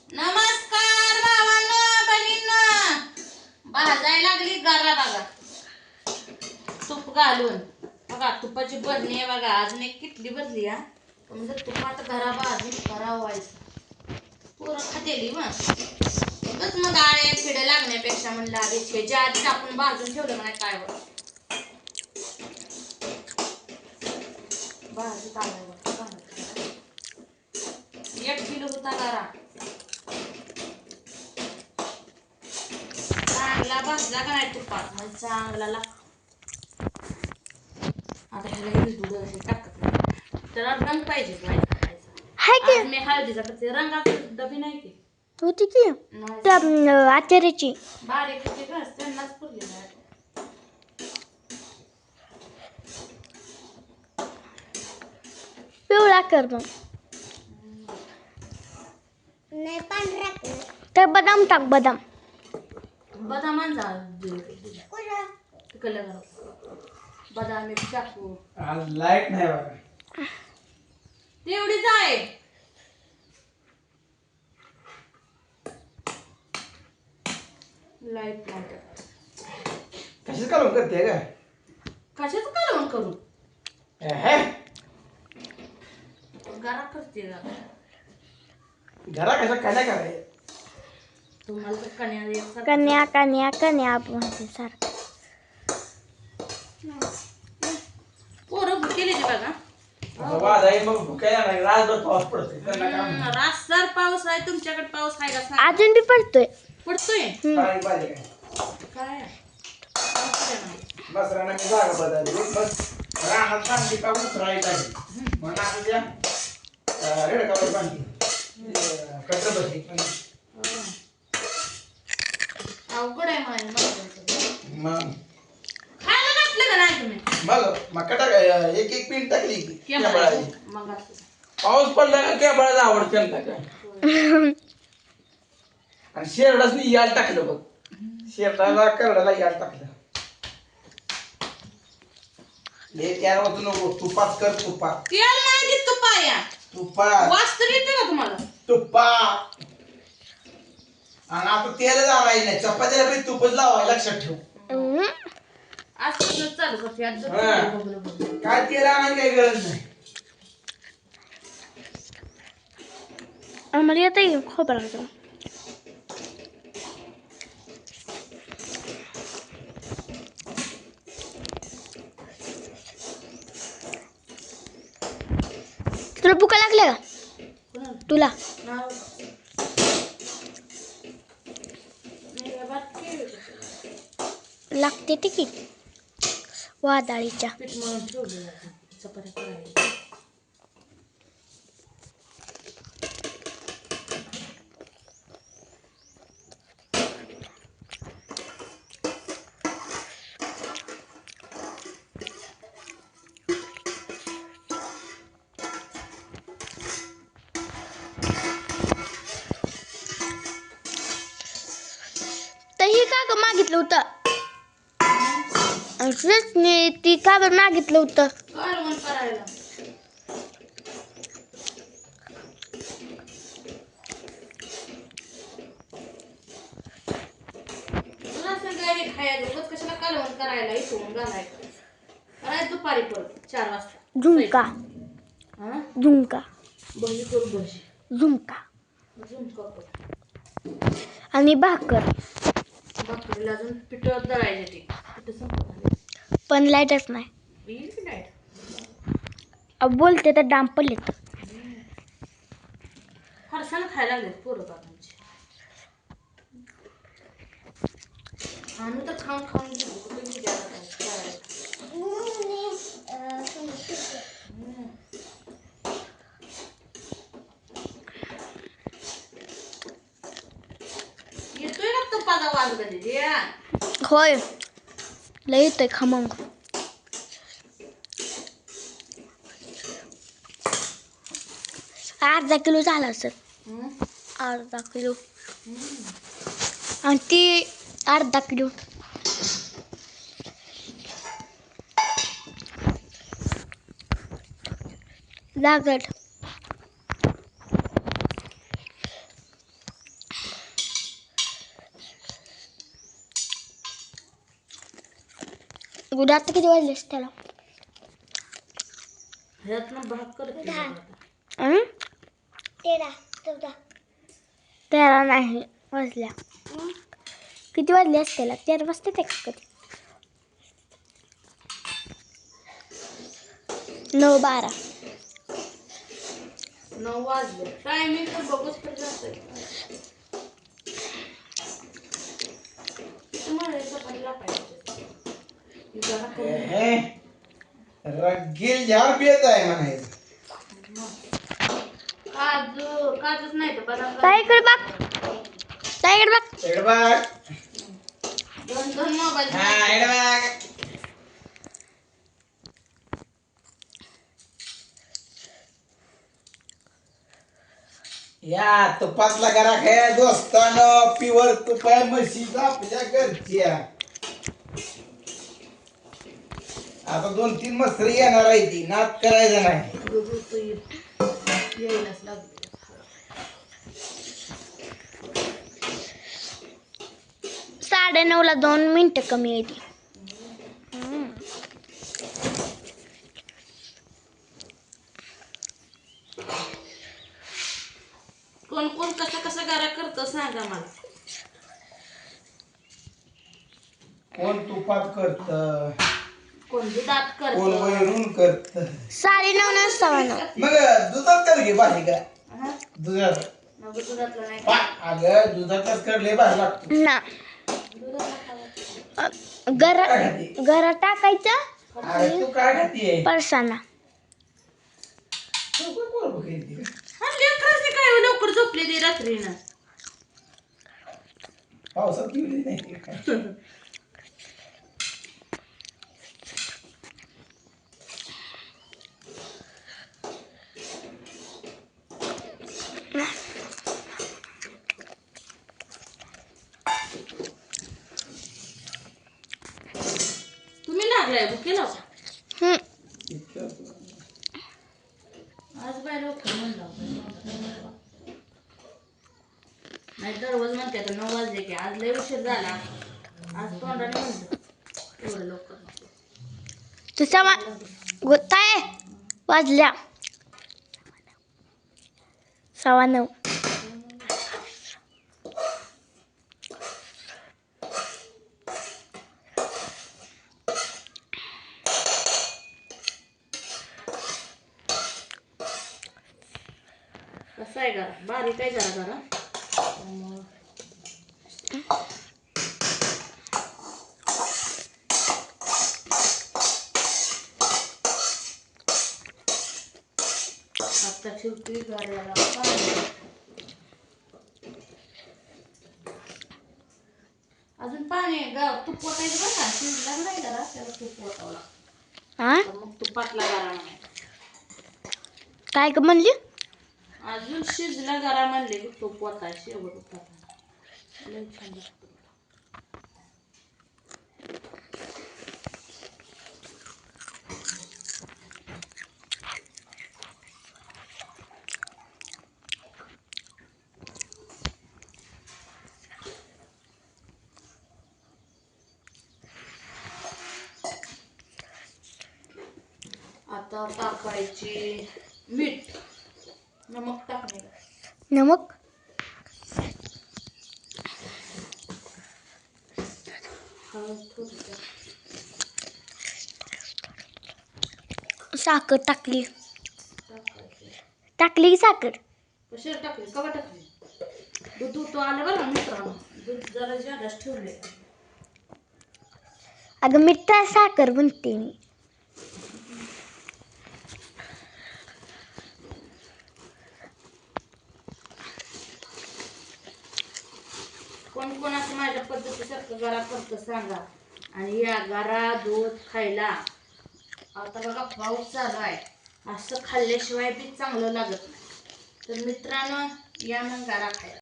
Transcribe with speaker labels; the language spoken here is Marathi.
Speaker 1: नमस्कार भावांनो बहिणींनो. भाजायला लागली गारा बघा तूप घालून. बघा तुपाची बरणी आहे बघा. अजून एक किटली भरली हा. म्हणजे तुपात घरा भाजून घरा व्हायचं पोरं खातेली मग मग आळे किडे लागण्यापेक्षा म्हणलं आधी ह्याच्या आधीच आपण भाजून ठेवलं म्हणा काय होत. भाजून आलं 1 किलो होता गारा. चांगला भाजला का नाही तुपात मग चांगला लागतो. आता ह्याला हे दूध असे टाकत नाही त्याला रंग पाहिजे आज मी हळदीचा करते. रंगाचं डबी नाही की
Speaker 2: होती की आचार्याची
Speaker 1: बारीक होते घास त्यांनाच पुरली नाही.
Speaker 2: पिवळा कर मग नाही पांढरा तर बदाम टाक. बदाम
Speaker 1: बदामांचा कलर बदाम एक टाकू.
Speaker 3: लाईट नाही बघा
Speaker 1: तेवढीच आहे. लाईट नाही
Speaker 3: कशीच कालवण करते का
Speaker 1: कशाच कालवण करू गरा करते
Speaker 3: घरा कशा कन्या कराय
Speaker 1: तुम्हाला तर कन्या
Speaker 2: कन्या कन्या कन्या आपण सारखं
Speaker 1: पोरं भुकेली बघा.
Speaker 3: वाजाई मग भुकायला नाही रातभर पाऊस पडतोय त्यांना काम
Speaker 1: रातभर पाऊस आहे. तुमच्याकडे पाऊस आहे का सांग?
Speaker 2: अजून बी पडतोय.
Speaker 1: पडतोय
Speaker 3: पाणी पाहिजे
Speaker 1: काय
Speaker 3: बस राणा मी जागा बदलली बस रानात शांती का उतरायला आहे म्हणून आता त्या रेडकावर बांधली कटर बसली
Speaker 1: अवघड आहे
Speaker 3: मग
Speaker 1: खायला घातलं का नाही तुम्ही
Speaker 3: मग टाक एक एक पीठ टाकली केबळाची.
Speaker 1: मग
Speaker 3: पाऊस पडला का केबळाला आवड त्यांना काय आणि शेरडासनी याल टाकलं बघ. शेरडाला करडाला याल टाकलं. हे त्यावर होतं नको तुपात कर तुपात
Speaker 1: तेल नाही देत तुपा या
Speaker 3: तुपात
Speaker 1: वास तर येते का तुम्हाला
Speaker 3: तुपात. आणि आता तेल लावायला नाही चपात्याला बी तुपच लावायला लक्षात ठेव.
Speaker 1: असं चालू करते
Speaker 3: काय तेल आणायची काही गरज नाही.
Speaker 2: आम्हाला येतं खोबरं तुला भुका लागल्या का तुला लागते ते की वादळीच्या
Speaker 1: पीठ मळून ठेवलं चपात्या करायला.
Speaker 2: तही का ग मागितलं होतं ती का बरं मागितलं होतं
Speaker 1: कालवण करायला. तुला सगळ्यांनी खायला उगाच कशाला कालवण करायला इथून घालायचं करायचं दुपारी परत 4 वाजता
Speaker 2: झुमका
Speaker 1: हा
Speaker 2: झुमका
Speaker 1: भजी करू भजी
Speaker 2: झुमका
Speaker 1: झुणका करू.
Speaker 2: आणि भाकर
Speaker 1: भाकरीला अजून पिठ दळायचे ते पिठ संपत
Speaker 2: पण लाईटच नाही.
Speaker 1: येईल की लाईट
Speaker 2: बोलते तर डांब पडलेत.
Speaker 1: फरसाण खायला लागलेत पोरं बाबांची. आणून तर खाऊन खाऊन घेऊ कुठे येतोय ना तुपाचा वास कधी
Speaker 2: होय लय येतोय खमंग. अर्धा किलो झाला सर अर्धा किलो आणि ती अर्धा किलो लागत. उद्या आता किती वाजलेस त्याला
Speaker 1: ह्यातनं भाग करते
Speaker 2: दहा.
Speaker 1: बघ आता.
Speaker 2: 13 14 13 नाही वाजल्या किती वाजले असतील 13 वाजते ते कधी 9 12
Speaker 1: 9 वाजले टायमिंग तर बघूच तर जातोय तुम्हाला चपातीला पाहिजे जरा कमी
Speaker 3: रगेल झाड पियत आहे म्हणायचं
Speaker 1: काजूच नाही तर बदाम
Speaker 2: ताईकडे बघ
Speaker 3: इकडे बघ
Speaker 1: दोन मोबाईल
Speaker 3: हा इकडे बघ या तुपातला गरा खाय दोस्तानं प्युअर तुप आहे म्हशीचा आपल्या घरच्या आता 2-3 मसरी येणार आहे ती नाद करायचं नाही
Speaker 1: बघू तू यायलाच लागली
Speaker 2: 9:30 ला 2 मिनिटं कमी येते
Speaker 1: कोण कोण कसं गारा करतं सांगा मला
Speaker 3: कोण तुपात करत
Speaker 1: कोण दुधात
Speaker 3: कोण
Speaker 1: करतं
Speaker 3: वैरून करत
Speaker 2: 9:30 ना 9:15
Speaker 3: मग दुधात कर घे भाजी का
Speaker 1: हा?
Speaker 3: दुधात
Speaker 1: मग दुधातलं नाही
Speaker 3: अगं दुधातच करले भाजी लागतो
Speaker 2: ना
Speaker 1: दुधातलं खावं.
Speaker 3: काय खाती
Speaker 2: घरात टाकायचं
Speaker 3: अरे तू काय खातीये
Speaker 2: परसाना
Speaker 3: तू काय पोरं बघायची?
Speaker 1: हा, लेकरांची काय लवकर झोपली ती रात्रीनं
Speaker 3: पावसात गेली नाही ती काय
Speaker 1: तुम्ही लागलाय केला
Speaker 3: इतकं
Speaker 1: आज बाय लवकर म्हणलं नाही दररोज म्हणते आता 9 वाजले की आज लय उशीर झाला आज तोंडाने म्हणलं एवढं लवकर नको.
Speaker 2: तुझा गोताय वाजल्या 9:15
Speaker 1: कसं आहे करा बारीक आहे जरा त्यामुळं आता ठेवते गाड्याला पाणी. अजून पाणी तूप ओतायचं बरं का शिजला नाही जरा त्याला तूप ओतावं लागतं
Speaker 2: हा
Speaker 1: तर मग तुपातला गारा म्हणायचा
Speaker 2: काय ग म्हणली
Speaker 1: अजून शिजला गारा म्हणले की तूप ओताय शेवट ओताय लय छान लागतं आता टाकायची मीठ नमक टाकणे
Speaker 2: नमक
Speaker 1: हळद थोडी
Speaker 2: साखर टाकली
Speaker 1: टाकायची
Speaker 2: टाकली की साखर
Speaker 1: कशाला टाकली कवा टाकली दूध तो आलं बरं मित्रांनो दूध जरा जादाच ठेवले
Speaker 2: अगं मिठा साखर म्हणते मी
Speaker 1: कोण कोण असं माझ्या पद्धतीसारखं गारा करतं सांगा आणि या गारा दूध खायला आता बघा पाऊस चालू आहे असं खाल्ल्याशिवाय बी चांगलं लागत नाही तर मित्रांनो या मग गारा खायला